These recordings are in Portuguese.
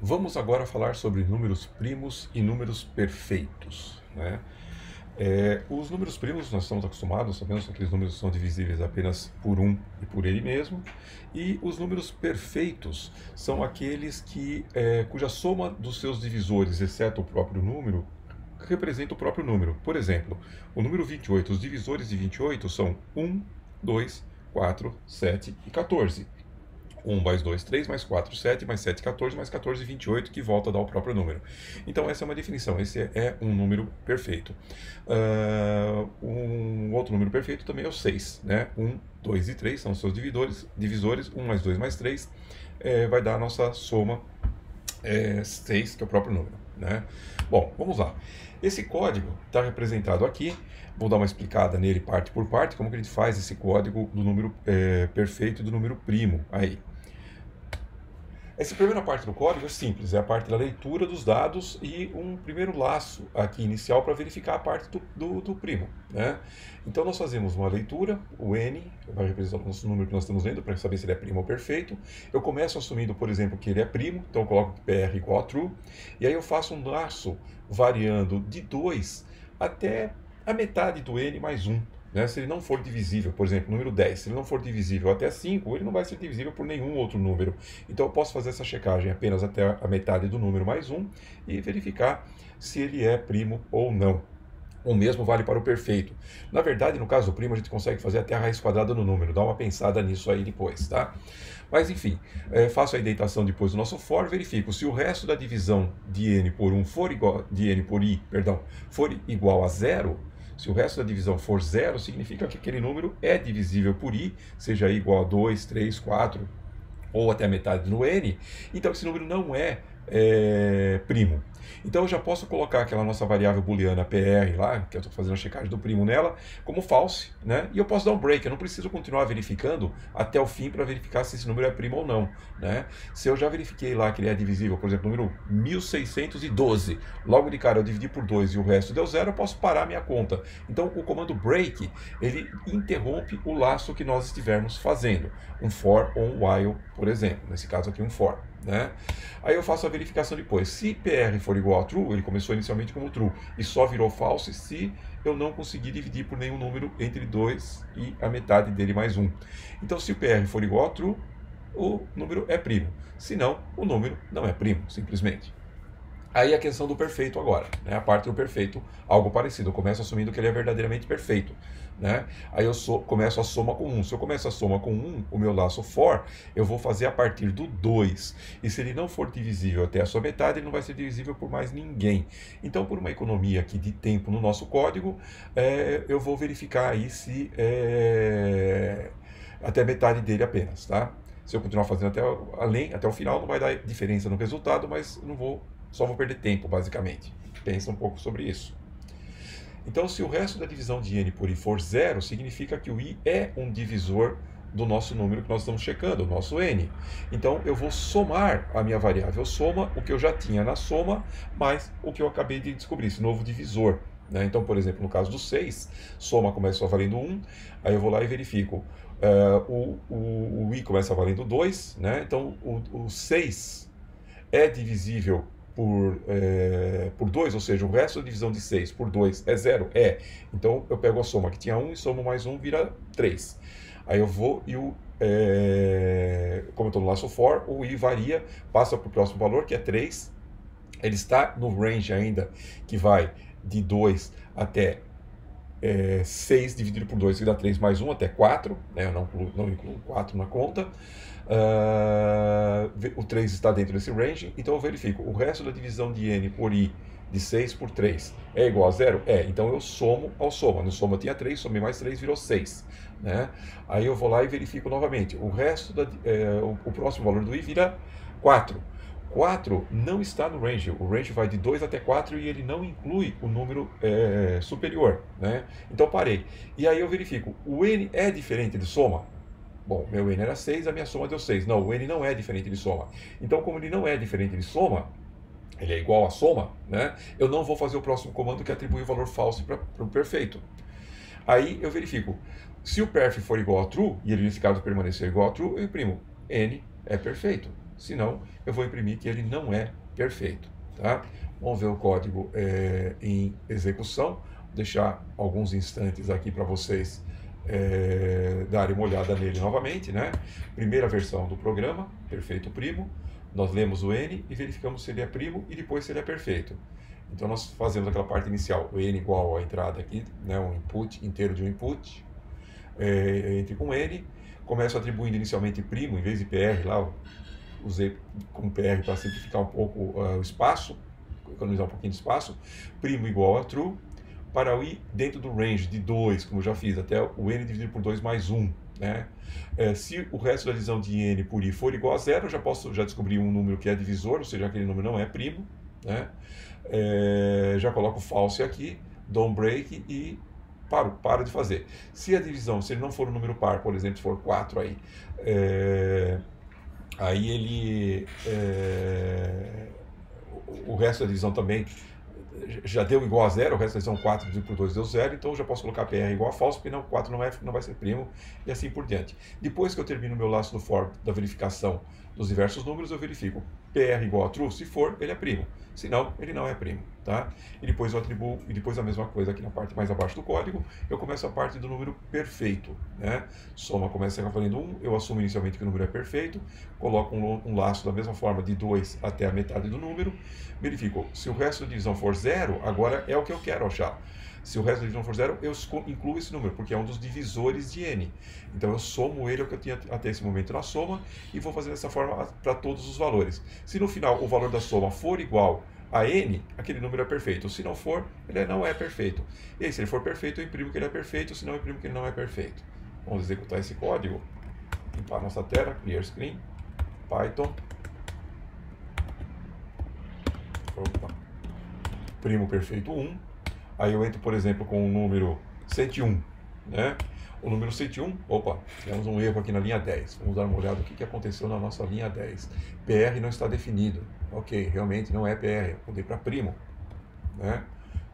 Vamos agora falar sobre números primos e números perfeitos, né? Os números primos nós estamos acostumados, sabemos que aqueles números são divisíveis apenas por um e por ele mesmo, e os números perfeitos são aqueles cuja soma dos seus divisores, exceto o próprio número, representa o próprio número. Por exemplo, o número 28, os divisores de 28 são 1, 2, 4, 7 e 14. 1 mais 2, 3, mais 4, 7, mais 7, 14, mais 14, 28, que volta a dar o próprio número. Então, essa é uma definição, esse é um número perfeito. Um outro número perfeito também é o 6, né? 1, 2 e 3 são os seus divisores, 1 mais 2 mais 3 vai dar a nossa soma 6, que é o próprio número, né? Bom, vamos lá. Esse código está representado aqui. Vou dar uma explicada nele parte por parte, como que a gente faz esse código do número perfeito e do número primo aí. Essa primeira parte do código é simples, é a parte da leitura dos dados e um primeiro laço aqui inicial para verificar a parte do primo, né? Então nós fazemos uma leitura, o n vai representar o nosso número que nós estamos lendo para saber se ele é primo ou perfeito. Eu começo assumindo, por exemplo, que ele é primo, então eu coloco que PR igual a true, e aí eu faço um laço variando de 2 até a metade do n mais 1. Né? Se ele não for divisível, por exemplo, número 10, se ele não for divisível até 5, ele não vai ser divisível por nenhum outro número. Então eu posso fazer essa checagem apenas até a metade do número mais 1 e verificar se ele é primo ou não. O mesmo vale para o perfeito. Na verdade, no caso do primo, a gente consegue fazer até a raiz quadrada do número. Dá uma pensada nisso aí depois, tá? Mas enfim, faço a indentação depois do nosso for, verifico se o resto da divisão de n por 1 for igual, de n por i, perdão, for igual a zero. Se o resto da divisão for zero, significa que aquele número é divisível por i, seja i igual a 2, 3, 4 ou até a metade no n, então esse número não é primo. Então eu já posso colocar aquela nossa variável booleana PR lá, que eu estou fazendo a checagem do primo nela, como false, né? E eu posso dar um break, eu não preciso continuar verificando até o fim para verificar se esse número é primo ou não, né? Se eu já verifiquei lá que ele é divisível, por exemplo, número 1612, logo de cara eu dividi por 2 e o resto deu zero, eu posso parar a minha conta. Então o comando break, ele interrompe o laço que nós estivermos fazendo, um for ou um while, por exemplo, nesse caso aqui um for, né? Aí eu faço a verificação depois. Se PR for igual a true, ele começou inicialmente como true e só virou false se eu não conseguir dividir por nenhum número entre 2 e a metade dele mais 1. Então, se o PR for igual a true, o número é primo. Se não, o número não é primo, simplesmente. Aí a questão do perfeito agora, né? A parte do perfeito, algo parecido. Eu começo assumindo que ele é verdadeiramente perfeito, né? Aí eu começo a soma com 1. Se eu começo a soma com 1, o meu laço for, eu vou fazer a partir do 2. E se ele não for divisível até a sua metade, ele não vai ser divisível por mais ninguém. Então, por uma economia aqui de tempo no nosso código, eu vou verificar aí se até a metade dele apenas, tá? Se eu continuar fazendo até o final, não vai dar diferença no resultado, mas só vou perder tempo, basicamente. Pensa um pouco sobre isso. Então, se o resto da divisão de n por i for zero, significa que o i é um divisor do nosso número que nós estamos checando, o nosso n. Então, eu vou somar a minha variável soma, o que eu já tinha na soma, mais o que eu acabei de descobrir, esse novo divisor. Né? Então, por exemplo, no caso do 6, soma começa valendo 1, aí eu vou lá e verifico. O i começa valendo 2, né? Então o 6 é divisível por 2, ou seja, o resto da divisão de 6 por 2 é 0? É. Então eu pego a soma que tinha 1 e somo mais 1 vira 3. Aí eu vou e como eu estou no laço for, o i varia, passa para o próximo valor, que é 3. Ele está no range ainda, que vai de 2 até 6 dividido por 2, que dá 3 mais 1, até 4, né? Eu não incluo 4 na conta. O 3 está dentro desse range, então eu verifico. O resto da divisão de n por i de 6 por 3 é igual a 0? É, então eu somo ao soma. No soma tinha 3, somei mais 3, virou 6. Né? Aí eu vou lá e verifico novamente. O resto, o próximo valor do i vira 4. 4 não está no range, o range vai de 2 até 4 e ele não inclui o número superior, né? Então parei. E aí eu verifico, o n é diferente de soma? Bom, meu n era 6, a minha soma deu 6. Não, o n não é diferente de soma. Então, como ele não é diferente de soma, ele é igual a soma, né? Eu não vou fazer o próximo comando que atribui o valor falso para o perfeito. Aí eu verifico, se o perf for igual a true, e ele nesse caso permanecer igual a true, eu imprimo n é perfeito. senão eu vou imprimir que ele não é perfeito. Tá? Vamos ver o código em execução, vou deixar alguns instantes aqui para vocês darem uma olhada nele novamente, né? Primeira versão do programa, perfeito primo, nós lemos o N e verificamos se ele é primo e depois se ele é perfeito. Então nós fazemos aquela parte inicial, o N igual à entrada aqui, né, um input inteiro de um input, entre com N, começo atribuindo inicialmente primo, em vez de PR lá, usei como PR para simplificar um pouco o espaço, economizar um pouquinho de espaço, primo igual a true, para o i dentro do range de 2, como eu já fiz, até o n dividido por 2 mais 1. Né? Se o resto da divisão de n por i for igual a 0, eu já descobri um número que é divisor, ou seja, aquele número não é primo. Né? Já coloco false aqui, dou um break e paro de fazer. Se a divisão, se ele não for um número par, por exemplo, se for 4 aí, aí ele... o resto da divisão também já deu igual a 0, o resto da divisão 4 dividido por 2 deu 0, então eu já posso colocar PR igual a falso, porque não, 4 não vai ser primo, e assim por diante. Depois que eu termino o meu laço do for da verificação dos diversos números, eu verifico PR igual a true, se for, ele é primo, se não, ele não é primo. Tá? E depois eu atribuo, e depois a mesma coisa aqui na parte mais abaixo do código, eu começo a parte do número perfeito. Né? Soma começa valendo 1, eu assumo inicialmente que o número é perfeito, coloco um laço da mesma forma de 2 até a metade do número, verifico, se o resto da divisão for 0, agora é o que eu quero achar. Se o resto da divisão for 0, eu incluo esse número, porque é um dos divisores de n. Então eu somo ele ao que eu tinha até esse momento na soma, e vou fazer dessa forma para todos os valores. Se no final o valor da soma for igual a n, aquele número é perfeito. Se não for, ele não é perfeito. E aí, se ele for perfeito, eu imprimo que ele é perfeito, se não, eu imprimo que ele não é perfeito. Vamos executar esse código. Limpar a nossa tela, clear screen, Python. Opa. Primo perfeito 1. Aí eu entro, por exemplo, com o número 101. Né? O número 101, opa, temos um erro aqui na linha 10. Vamos dar uma olhada no que aconteceu na nossa linha 10. PR não está definido. Ok, realmente não é PR, eu mudei para primo. Né?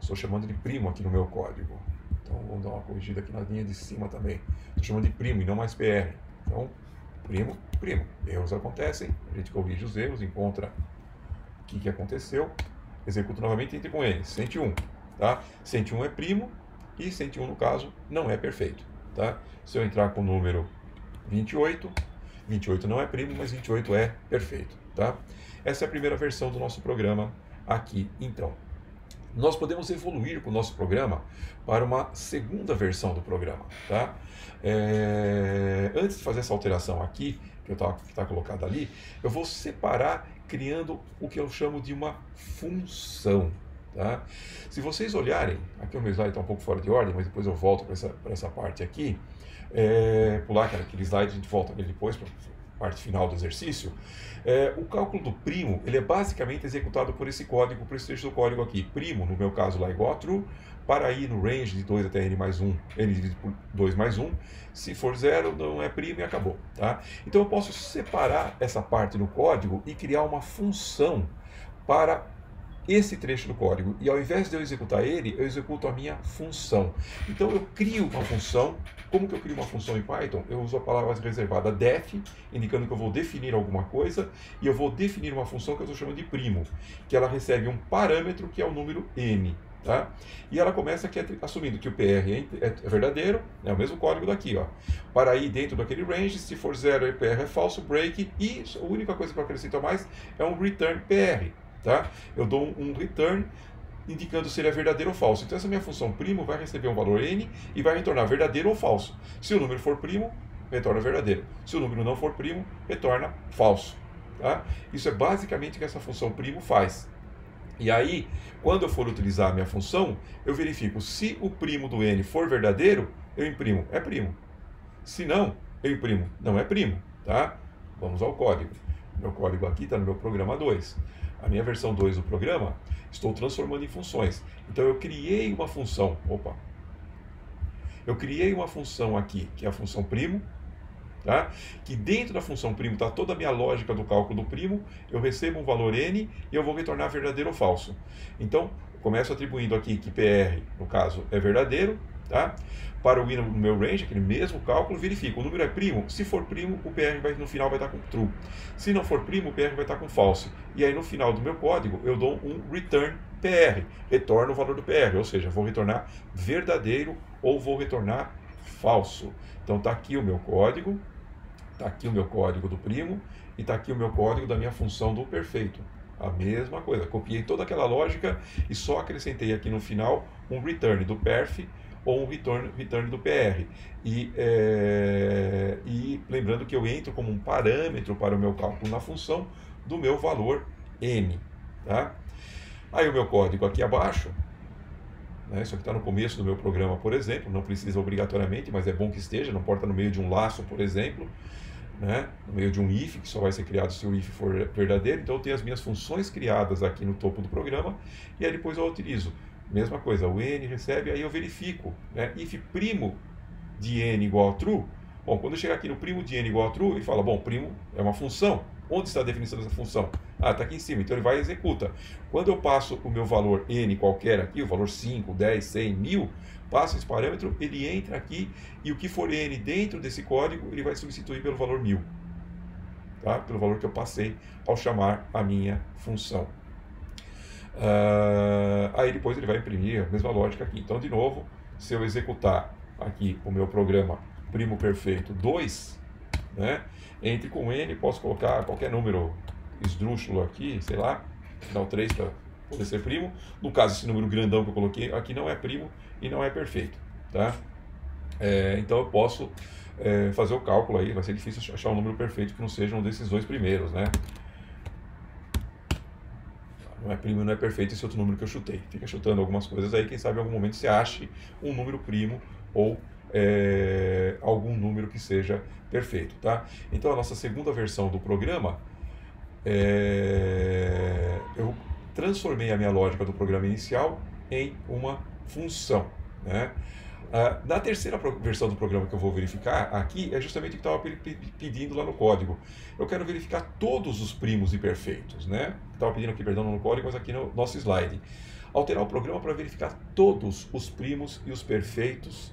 Estou chamando de primo aqui no meu código. Então vamos dar uma corrigida aqui na linha de cima também. Estou chamando de primo e não mais PR. Então, primo, primo. Erros acontecem, a gente corrige os erros, encontra o que aconteceu, executa novamente e entra com N. 101. Tá? 101 é primo e 101, no caso, não é perfeito. Tá? Se eu entrar com o número 28, 28 não é primo, mas 28 é perfeito. Tá? Essa é a primeira versão do nosso programa aqui, então. Nós podemos evoluir com o nosso programa para uma segunda versão do programa. Tá? Antes de fazer essa alteração aqui, que está colocada ali, eu vou separar criando o que eu chamo de uma função. Tá? Se vocês olharem, aqui o meu slide está um pouco fora de ordem, mas depois eu volto para essa parte aqui, pular aquele slide, a gente volta nele depois para a parte final do exercício. O cálculo do primo, ele é basicamente executado por esse código, por esse trecho do código aqui. Primo, no meu caso lá, igual a true, para ir no range de 2 até n mais 1, n dividido por 2 mais 1, se for 0, não é primo e acabou. Tá? Então eu posso separar essa parte no código e criar uma função para esse trecho do código, e ao invés de eu executar ele, eu executo a minha função. Então eu crio uma função. Como que eu crio uma função em Python? Eu uso a palavra reservada def, indicando que eu vou definir alguma coisa, e eu vou definir uma função que eu estou chamando de primo, que ela recebe um parâmetro que é o número n. Tá? E ela começa aqui assumindo que o PR é verdadeiro, é o mesmo código daqui, ó. Para ir dentro daquele range, se for 0, o PR é falso, break, e a única coisa que eu acrescento a mais é um return PR. Tá? Eu dou um return indicando se ele é verdadeiro ou falso. Então essa minha função primo vai receber um valor n e vai retornar verdadeiro ou falso. Se o número for primo, retorna verdadeiro. Se o número não for primo, retorna falso. Tá? Isso é basicamente o que essa função primo faz. E aí, quando eu for utilizar a minha função, eu verifico se o primo do n for verdadeiro, eu imprimo, é primo. Se não, eu imprimo, não é primo. Tá? Vamos ao código. Meu código aqui está no meu programa 2. A minha versão 2 do programa, estou transformando em funções. Então eu criei uma função, eu criei uma função aqui, que é a função primo, tá? Que dentro da função primo está toda a minha lógica do cálculo do primo, eu recebo um valor n e eu vou retornar verdadeiro ou falso. Então, eu começo atribuindo aqui que PR, no caso, é verdadeiro, tá? Para o i no meu range, aquele mesmo cálculo, verifico. O número é primo? Se for primo, o PR no final vai estar com true. Se não for primo, o PR vai estar com false. E aí no final do meu código, eu dou um return PR. Retorno o valor do PR, ou seja, vou retornar verdadeiro ou vou retornar falso. Então está aqui o meu código, está aqui o meu código do primo e está aqui o meu código da minha função do perfeito. A mesma coisa, copiei toda aquela lógica e só acrescentei aqui no final um return do perf ou um return do PR. E lembrando que eu entro como um parâmetro para o meu cálculo na função do meu valor n. Tá? Aí o meu código aqui abaixo, né, isso aqui está no começo do meu programa, por exemplo, não precisa obrigatoriamente, mas é bom que esteja, não pode estar no meio de um laço, por exemplo, né, no meio de um if, que só vai ser criado se o if for verdadeiro. Então eu tenho as minhas funções criadas aqui no topo do programa, e aí depois eu utilizo. Mesma coisa, o n recebe, aí eu verifico, né, if primo de n igual a true. Bom, quando eu chegar aqui no primo de n igual a true, ele fala, bom, primo é uma função. Onde está a definição dessa função? Ah, está aqui em cima, então ele vai e executa. Quando eu passo o meu valor n qualquer aqui, o valor 5, 10, 100, 1000, passo esse parâmetro, ele entra aqui e o que for n dentro desse código, ele vai substituir pelo valor 1000. Tá? Pelo valor que eu passei ao chamar a minha função. Aí depois ele vai imprimir a mesma lógica aqui. Então, de novo, se eu executar aqui o meu programa primo perfeito 2, né, entre com n, posso colocar qualquer número esdrúxulo aqui, sei lá, final 3 para poder ser primo. No caso, esse número grandão que eu coloquei aqui não é primo e não é perfeito. Tá? Então eu posso fazer o cálculo aí, vai ser difícil achar um número perfeito que não seja um desses dois primeiros, né? Não é primo e não é perfeito esse outro número que eu chutei. Fica chutando algumas coisas aí, quem sabe em algum momento você ache um número primo ou algum número que seja perfeito, tá? Então a nossa segunda versão do programa, eu transformei a minha lógica do programa inicial em uma função, né? Na terceira versão do programa que eu vou verificar aqui é justamente o que estava pedindo lá no código. Eu quero verificar todos os primos e perfeitos, né? Estava pedindo aqui, perdão, no código, mas aqui no nosso slide. Alterar o programa para verificar todos os primos e os perfeitos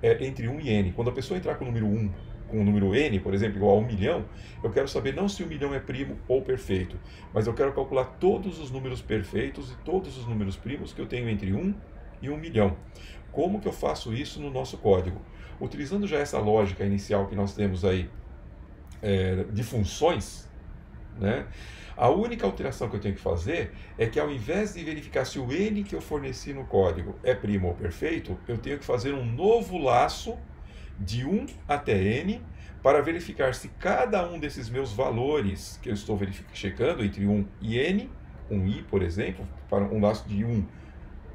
entre 1 e n. Quando a pessoa entrar com o número 1, com o número n, por exemplo, igual a 1 milhão, eu quero saber não se 1 milhão é primo ou perfeito, mas eu quero calcular todos os números perfeitos e todos os números primos que eu tenho entre 1 e 1 milhão. Como que eu faço isso no nosso código? Utilizando já essa lógica inicial que nós temos aí de funções, né? A única alteração que eu tenho que fazer é que ao invés de verificar se o n que eu forneci no código é primo ou perfeito, eu tenho que fazer um novo laço de 1 até n para verificar se cada um desses meus valores que eu estou checando entre 1 e n, um i, por exemplo, para um laço de 1,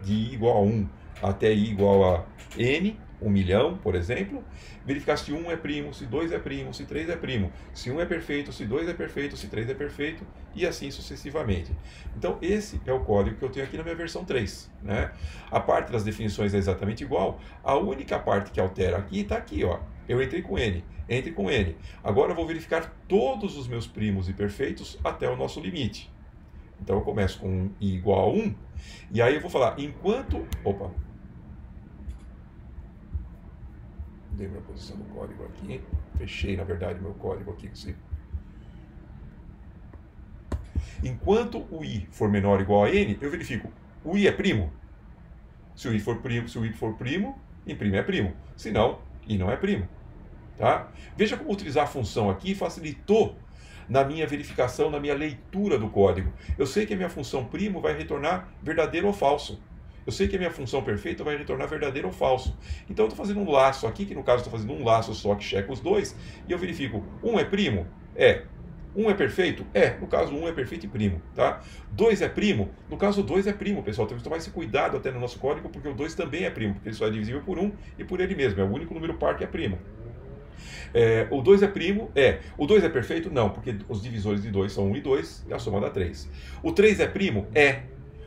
de i igual a 1 até i igual a n, 1 milhão, por exemplo, verificar se 1 é primo, se 2 é primo, se 3 é primo, se 1 é perfeito, se 2 é perfeito, se 3 é perfeito, e assim sucessivamente. Então, esse é o código que eu tenho aqui na minha versão 3. Né? A parte das definições é exatamente igual, a única parte que altera aqui está aqui, ó. Eu entrei com n, entre com n. Agora eu vou verificar todos os meus primos e perfeitos até o nosso limite. Então, eu começo com i igual a 1, e aí eu vou falar, enquanto... Opa! Dei minha posição do código aqui. Fechei, na verdade, meu código aqui. Enquanto o i for menor ou igual a n, eu verifico. O i é primo? Se o i for primo, imprime é primo. Se não, i não é primo. Tá? Veja como utilizar a função aqui facilitou na minha verificação, na minha leitura do código. Eu sei que a minha função primo vai retornar verdadeiro ou falso. Eu sei que a minha função perfeita vai retornar verdadeiro ou falso. Então eu estou fazendo um laço aqui, que no caso estou fazendo um laço só que checa os dois, e eu verifico, 1 é primo? É. 1 é perfeito? É. No caso, 1 é perfeito e primo. Tá? 2 é primo? No caso, 2 é primo, pessoal. Temos que tomar esse cuidado até no nosso código, porque o 2 também é primo, porque ele só é divisível por 1 e por ele mesmo. É o único número par que é primo. O 2 é primo? É. O 2 é perfeito? Não, porque os divisores de 2 são 1 e 2, e a soma dá 3. O 3 é primo? É.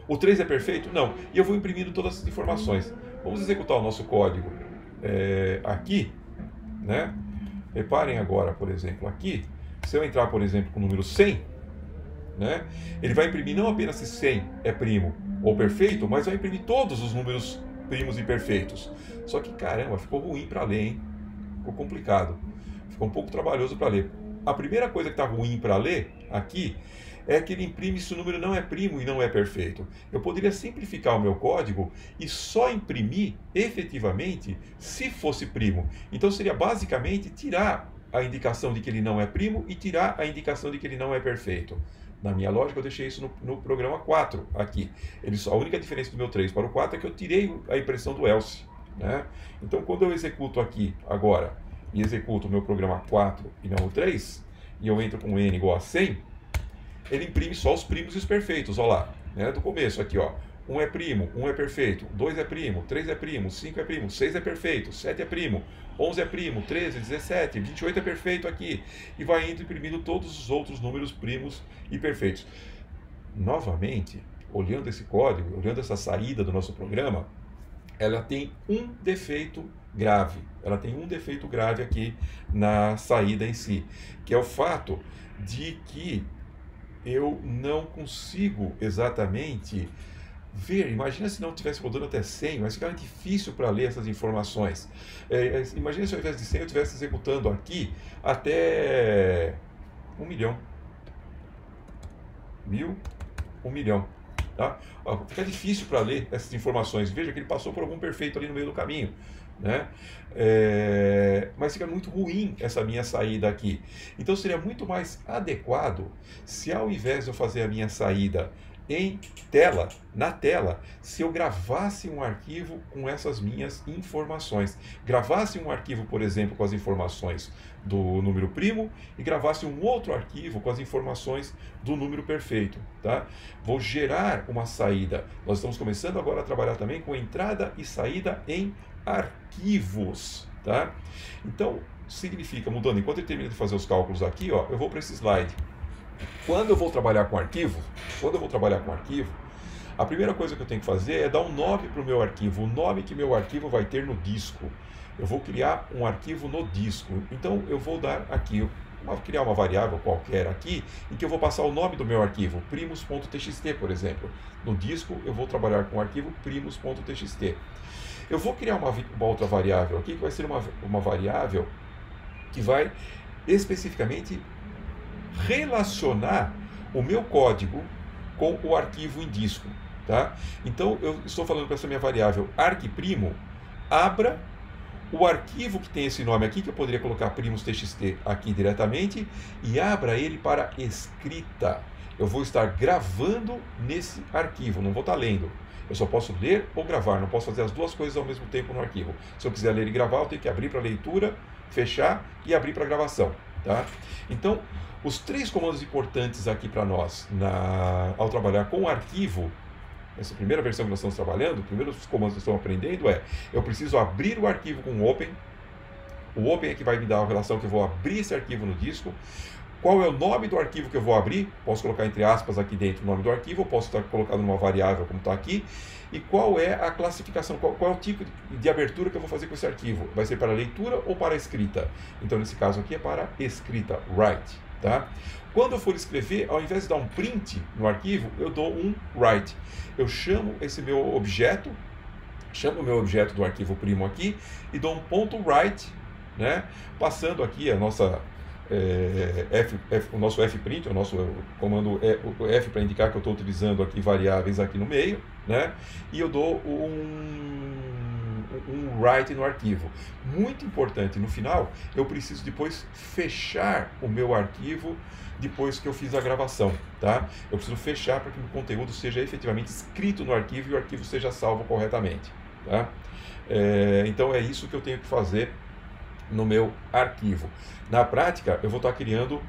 O 3 é perfeito? Não. E eu vou imprimindo todas essas informações. Vamos executar o nosso código aqui, né? Reparem agora, por exemplo, aqui, se eu entrar, por exemplo, com o número 100, né? Ele vai imprimir não apenas se 100 é primo ou perfeito, mas vai imprimir todos os números primos e perfeitos. Só que, caramba, ficou ruim para ler, hein? Ficou complicado. Ficou um pouco trabalhoso para ler. A primeira coisa que está ruim para ler aqui é que ele imprime se o número não é primo e não é perfeito. Eu poderia simplificar o meu código e só imprimir efetivamente se fosse primo. Então seria basicamente tirar a indicação de que ele não é primo e tirar a indicação de que ele não é perfeito. Na minha lógica, eu deixei isso no programa 4 aqui. A única diferença do meu 3 para o 4 é que eu tirei a impressão do else, né? Então, quando eu executo aqui agora e executo o meu programa 4 e não o 3, e eu entro com n igual a 100, ele imprime só os primos e os perfeitos, olha lá, né? Do começo aqui, ó. 1 é primo, 1 é perfeito, 2 é primo, 3 é primo, 5 é primo, 6 é perfeito, 7 é primo, 11 é primo, 13, 17, 28 é perfeito aqui. E vai indo imprimindo todos os outros números primos e perfeitos. Novamente, olhando esse código, olhando essa saída do nosso programa, ela tem um defeito grave. Ela tem um defeito grave aqui na saída em si, que é o fato de que eu não consigo exatamente ver. Imagina se não estivesse rodando até 100, mas ficava difícil para ler essas informações. Imagina se ao invés de 100 eu estivesse executando aqui até 1 milhão. 1000, 1 milhão. Tá? Fica difícil para ler essas informações. Veja que ele passou por algum perfeito ali no meio do caminho, né? Mas fica muito ruim essa minha saída aqui. Então seria muito mais adequado se, ao invés de eu fazer a minha saída em tela, na tela, se eu gravasse um arquivo com essas minhas informações. Gravasse um arquivo, por exemplo, com as informações do número primo e gravasse um outro arquivo com as informações do número perfeito, tá? Vou gerar uma saída. Nós estamos começando agora a trabalhar também com entrada e saída em arquivos, tá? Então, significa, mudando, enquanto ele termina de fazer os cálculos aqui, ó, eu vou para esse slide. Quando eu vou trabalhar com arquivo, a primeira coisa que eu tenho que fazer é dar um nome para o meu arquivo, o nome que meu arquivo vai ter no disco. Eu vou criar um arquivo no disco, então eu vou dar aqui, criar uma variável qualquer aqui, em que eu vou passar o nome do meu arquivo, primos.txt, por exemplo. No disco eu vou trabalhar com o arquivo primos.txt. Eu vou criar uma outra variável aqui, que vai ser uma variável que vai especificamente relacionar o meu código com o arquivo em disco, tá? Então eu estou falando para essa minha variável arquiprimo, abra o arquivo que tem esse nome aqui, que eu poderia colocar primos.txt aqui diretamente, e abra ele para escrita. Eu vou estar gravando nesse arquivo, não vou estar lendo. Eu só posso ler ou gravar, não posso fazer as duas coisas ao mesmo tempo no arquivo. Se eu quiser ler e gravar, eu tenho que abrir para leitura, fechar e abrir para gravação, tá? Então, os 3 comandos importantes aqui para nós ao trabalhar com o arquivo, essa primeira versão que nós estamos trabalhando, os primeiros comandos que estamos aprendendo eu preciso abrir o arquivo com o open. O open é que vai me dar a relação que eu vou abrir esse arquivo no disco. Qual é o nome do arquivo que eu vou abrir? Posso colocar entre aspas aqui dentro o nome do arquivo, ou posso estar colocando numa variável como está aqui. E qual é a classificação, qual é o tipo de abertura que eu vou fazer com esse arquivo? Vai ser para leitura ou para escrita? Então, nesse caso aqui é para escrita, write. Tá? Quando eu for escrever, ao invés de dar um print no arquivo, eu dou um write. Eu chamo esse meu objeto, chamo o meu objeto do arquivo primo aqui e dou um ponto write, né? Passando aqui a nossa o nosso fprint, o nosso comando F para indicar que eu estou utilizando aqui variáveis aqui no meio, né? E eu dou um write no arquivo. Muito importante, no final, eu preciso depois fechar o meu arquivo depois que eu fiz a gravação, tá? Eu preciso fechar para que o conteúdo seja efetivamente escrito no arquivo e o arquivo seja salvo corretamente, tá? Então é isso que eu tenho que fazer no meu arquivo. Na prática, eu vou estar criando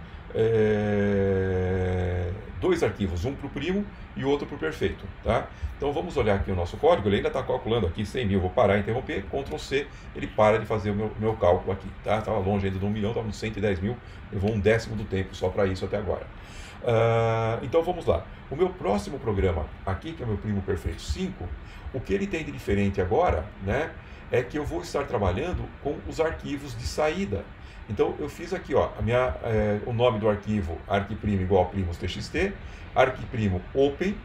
2 arquivos, um para o primo e outro para o perfeito, tá? Então vamos olhar aqui o nosso código, ele ainda está calculando aqui 100 mil, vou parar e interromper, Ctrl C, ele para de fazer o meu cálculo aqui, tá? Estava longe ainda de 1 milhão, estava nos 110 mil, levou 1/10 do tempo só para isso até agora. Então vamos lá, o meu próximo programa aqui, que é o meu primo perfeito 5, o que ele tem de diferente agora, né, é que eu vou estar trabalhando com os arquivos de saída. Então eu fiz aqui, ó, o nome do arquivo arquiprimo igual a primos.txt, arquiprimo open,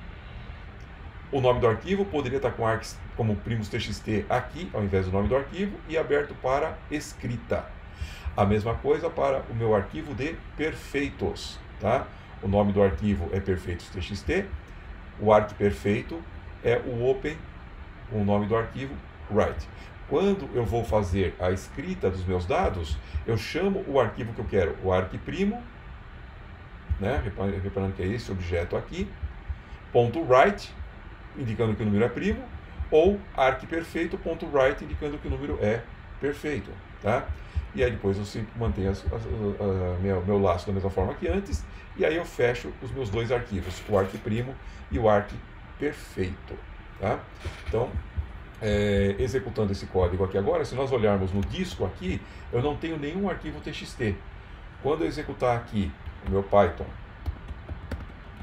O nome do arquivo poderia estar com arcs como primos.txt aqui, ao invés do nome do arquivo, e aberto para escrita. A mesma coisa para o meu arquivo de perfeitos, tá? O nome do arquivo é perfeitos.txt, o arc perfeito é o open, o nome do arquivo write. Quando eu vou fazer a escrita dos meus dados, eu chamo o arquivo que eu quero, o arc primo, né? Reparando que é esse objeto aqui, .write, indicando que o número é primo, ou arc perfeito.write, indicando que o número é perfeito, tá? E aí depois eu sempre mantenho meu laço da mesma forma que antes, e aí eu fecho os meus dois arquivos, o arc primo e o arc perfeito, tá? Então, executando esse código aqui agora, se nós olharmos no disco aqui, eu não tenho nenhum arquivo TXT. Quando eu executar aqui o meu Python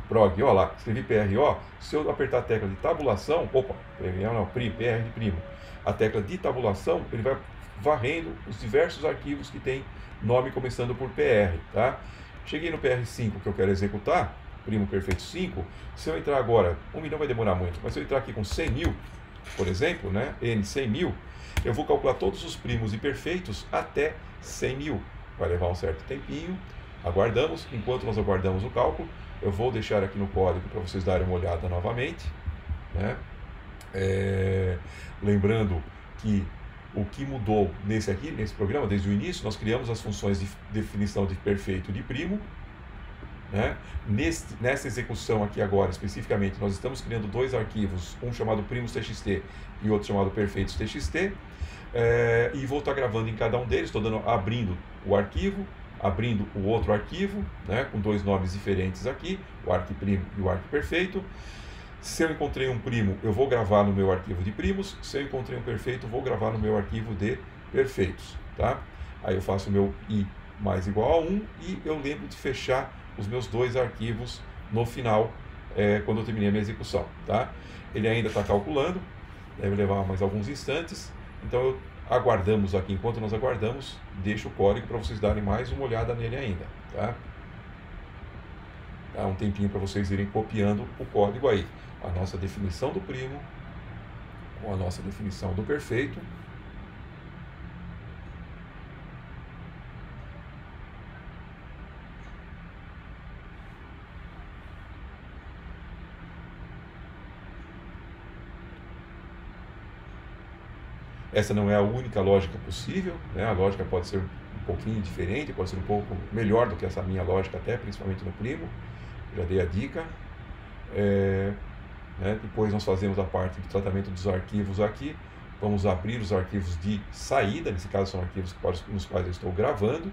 prog, ó lá, escrevi PRO, se eu apertar a tecla de tabulação, PR de primo, a tecla de tabulação, ele vai varrendo os diversos arquivos que tem nome começando por PR, tá? Cheguei no PR5 que eu quero executar, primo perfeito 5, se eu entrar agora, 1 milhão vai demorar muito, mas se eu entrar aqui com 100 mil, por exemplo, né, N 100 mil, eu vou calcular todos os primos e perfeitos até 100 mil. Vai levar um certo tempinho, aguardamos. Enquanto nós aguardamos o cálculo, eu vou deixar aqui no código para vocês darem uma olhada novamente, né? Lembrando que o que mudou nesse programa, desde o início, nós criamos as funções de definição de perfeito e de primo, né? Nessa execução aqui agora, especificamente, nós estamos criando dois arquivos, um chamado primos.txt e outro chamado perfeitos.txt, e vou estar gravando em cada um deles, estou abrindo o arquivo, abrindo o outro arquivo, né, com dois nomes diferentes aqui, o arc primo e o arc perfeito. Se eu encontrei um primo, eu vou gravar no meu arquivo de primos. Se eu encontrei um perfeito, vou gravar no meu arquivo de perfeitos, tá? Aí eu faço o meu i mais igual a 1 e eu lembro de fechar os meus dois arquivos no final, quando eu terminei a minha execução, tá? Ele ainda está calculando, deve levar mais alguns instantes, então aguardamos aqui. Enquanto nós aguardamos, deixo o código para vocês darem mais uma olhada nele ainda, tá? Dá um tempinho para vocês irem copiando o código aí. A nossa definição do primo com a nossa definição do perfeito. Essa não é a única lógica possível, né? A lógica pode ser um pouquinho diferente, pode ser um pouco melhor do que essa minha lógica, até principalmente no primo. Já dei a dica. Depois nós fazemos a parte do tratamento dos arquivos aqui. Vamos abrir os arquivos de saída, nesse caso são arquivos nos quais eu estou gravando.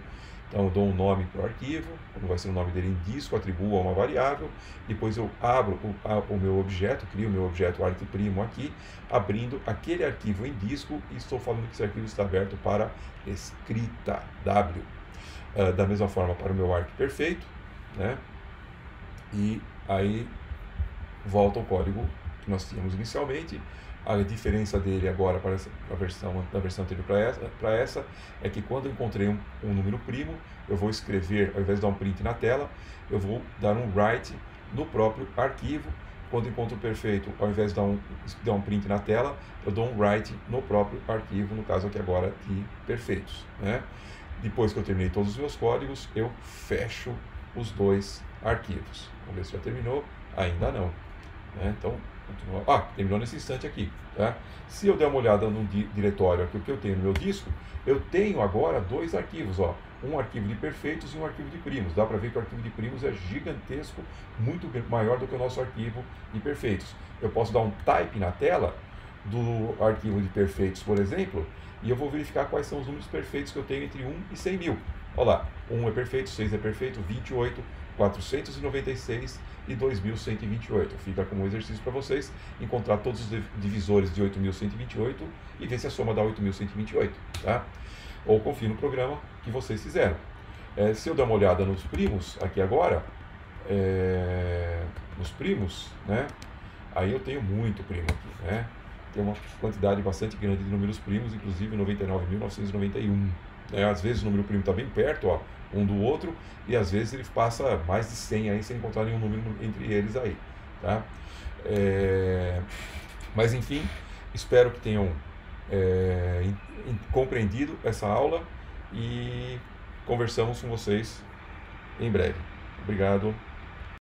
Então eu dou um nome para o arquivo, como vai ser o nome dele em disco, atribuo a uma variável. Depois eu abro o meu objeto, crio o meu objeto arcprimo aqui, abrindo aquele arquivo em disco, e estou falando que esse arquivo está aberto para escrita, W. Da mesma forma para o meu arc perfeito, né? E aí volta o código que nós tínhamos inicialmente. A diferença dele agora para da versão anterior para essa é que quando eu encontrei um número primo, eu vou escrever, ao invés de dar um print na tela, eu vou dar um write no próprio arquivo. Quando encontro o perfeito, ao invés de dar um print na tela, eu dou um write no próprio arquivo, no caso aqui agora de perfeitos, né? Depois que eu terminei todos os meus códigos, eu fecho os dois arquivos. Vamos ver se já terminou. Ainda não, né? Então, continua. Terminou nesse instante aqui, tá? Se eu der uma olhada no diretório aqui, o que eu tenho no meu disco, eu tenho agora dois arquivos, ó, um arquivo de perfeitos e um arquivo de primos. Dá para ver que o arquivo de primos é gigantesco, muito maior do que o nosso arquivo de perfeitos. Eu posso dar um type na tela do arquivo de perfeitos, por exemplo, e eu vou verificar quais são os números perfeitos que eu tenho entre 1 e 100 mil. Olha lá, 1 é perfeito, 6 é perfeito, 28, 496 e 2.128. Fica como exercício para vocês encontrar todos os divisores de 8.128 e ver se a soma dá 8.128, tá? Ou confie no programa que vocês fizeram. Se eu der uma olhada nos primos aqui agora, nos primos, né? Aí eu tenho muito primo aqui, né? Tem uma quantidade bastante grande de números primos, inclusive 99.991. Às vezes o número primo está bem perto, ó, um do outro, e às vezes ele passa mais de 100 aí sem encontrar nenhum número entre eles aí, tá? Mas enfim, espero que tenham compreendido essa aula e conversamos com vocês em breve. Obrigado.